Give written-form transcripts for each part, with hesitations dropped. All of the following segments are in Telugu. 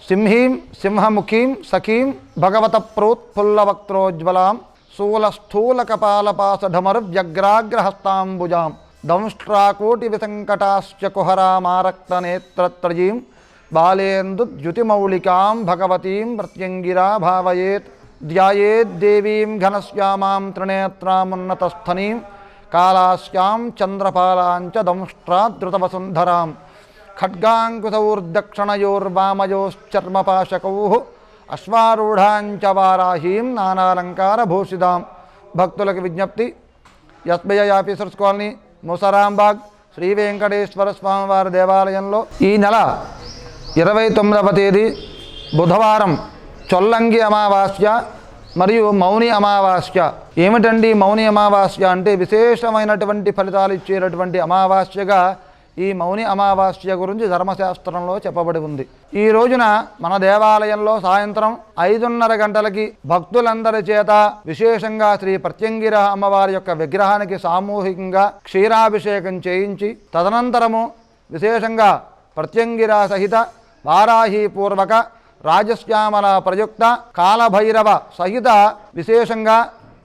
సింహీం సింహముఖీం సఖీం భగవత ప్రోత్ఫుల్లవక్త్రోజ్వలాం శూలస్థూలకపాలపాసఢమరువ్యగ్రాగ్రహస్తాంబుజాం దంష్ట్రాకోటి విసంకటాశ్చ కుహరామారక్తనేత్రత్రయీం బాలేందుద్యుతిమౌళికాం భగవతీం ప్రత్యంగిరా భావయేత్ ధ్యాయేద్దేవీం ఘనశ్యామాం త్రినేత్రామున్నతస్థనీం కాళాస్యాం చంద్రపాలాంచ దంష్ట్రాధృతవసుంధరాం ఖడ్గాంకుశౌర్దక్షిణయోర్వామయోశ్చర్మపాశకౌ అశ్వారూఢాంచ వారాహీం నానాలంకారభూషితాం. భక్తులకు విజ్ఞప్తి, SBI officers colony, Musarambagh, Shri Venkateswara స్వామివారి దేవాలయంలో ఈ నెల 29వ తేదీ బుధవారం చొల్లంగి అమావాస్య మరియు మౌని అమావాస్య. ఏమిటండి మౌని అమావాస్య అంటే? విశేషమైనటువంటి ఫలితాలు ఇచ్చేటటువంటి అమావాస్యగా ఈ మౌని అమావాస్య గురించి ధర్మశాస్త్రంలో చెప్పబడి ఉంది. ఈ రోజున మన దేవాలయంలో సాయంత్రం 5:30 గంటలకి భక్తులందరి చేత విశేషంగా శ్రీ ప్రత్యంగిర అమ్మవారి యొక్క విగ్రహానికి సామూహికంగా క్షీరాభిషేకం చేయించి, తదనంతరము విశేషంగా ప్రత్యంగిర సహిత వారాహి పూర్వక రాజశ్యామల ప్రయుక్త కాలభైరవ సహిత విశేషంగా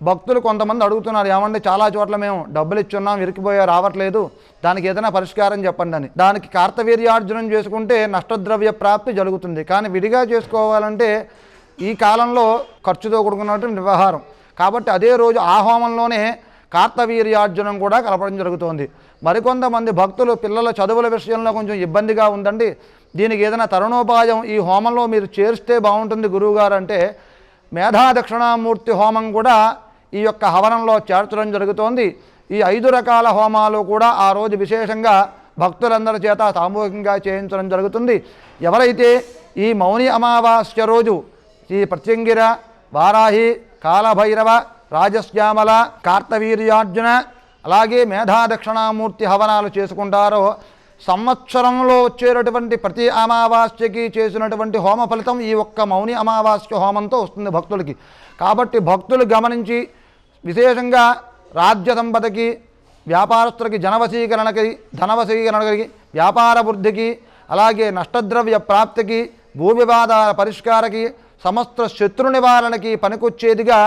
భక్తులు కొంతమంది అడుగుతున్నారు, ఏమంటే చాలా చోట్ల మేము డబ్బులు ఇచ్చున్నాం, ఇరికిపోయా రావట్లేదు, దానికి ఏదైనా పరిష్కారం చెప్పండి అని. దానికి కార్తవీర్యార్జునం చేసుకుంటే నష్టద్రవ్య ప్రాప్తి జరుగుతుంది. కానీ విడిగా చేసుకోవాలంటే ఈ కాలంలో ఖర్చుతో కూడుకున్నటువంటి వ్యవహారం. కాబట్టి అదే రోజు ఆ హోమంలోనే కార్తవీర్యార్జునం కూడా కలపడం జరుగుతోంది. మరికొంతమంది భక్తులు పిల్లల చదువుల విషయంలో కొంచెం ఇబ్బందిగా ఉందండి, దీనికి ఏదైనా తరుణోపాయం ఈ హోమంలో మీరు చేరిస్తే బాగుంటుంది గురువుగారు అంటే, మేధా దక్షిణామూర్తి హోమం కూడా ఈ యొక్క హవనంలో చేర్చడం జరుగుతోంది. ఈ 5 రకాల హోమాలు కూడా ఆ రోజు విశేషంగా భక్తులందరి చేత సామూహికంగా చేయించడం జరుగుతుంది. ఎవరైతే ఈ మౌని అమావాస్య రోజు ఈ ప్రత్యంగిర, వారాహి, కాలభైరవ, రాజశ్యామల, కార్తవీర్యార్జున అలాగే మేధా దక్షిణామూర్తి హవనాలు చేసుకుంటారో సంవత్సరంలో వచ్చేటటువంటి ప్రతి అమావాస్యకి చేసినటువంటి హోమ ఫలితం ఈ ఒక్క మౌని అమావాస్య హోమంతో వస్తుంది భక్తులకి. కాబట్టి భక్తులు గమనించి విశేషంగా రాజ్య సంపదకి, వ్యాపారస్తులకి జనవశీకరణకి, ధనవశీకరణకి, వ్యాపార వృద్ధికి, అలాగే నష్టద్రవ్య ప్రాప్తికి, భూ వివాదాల పరిష్కారకి, సమస్త శత్రు నివారణకి పనికొచ్చేదిగా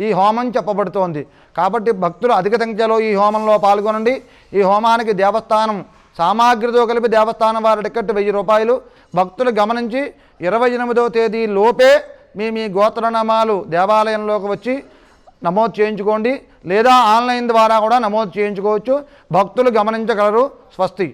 ఈ హోమం చెప్పబడుతోంది. కాబట్టి భక్తులు అధిక సంఖ్యలో ఈ హోమంలో పాల్గొనండి. ఈ హోమానికి దేవస్థానం సామాగ్రితో కలిపి దేవస్థానం వారి టికెట్ 1000 రూపాయలు. భక్తులు గమనించి 28వ తేదీ లోపే మీ గోత్రనామాలు దేవాలయంలోకి వచ్చి నమోదు చేయించుకోండి, లేదా ఆన్లైన్ ద్వారా కూడా నమోదు చేయించుకోవచ్చు. భక్తులు గమనించగలరు. స్వస్తి.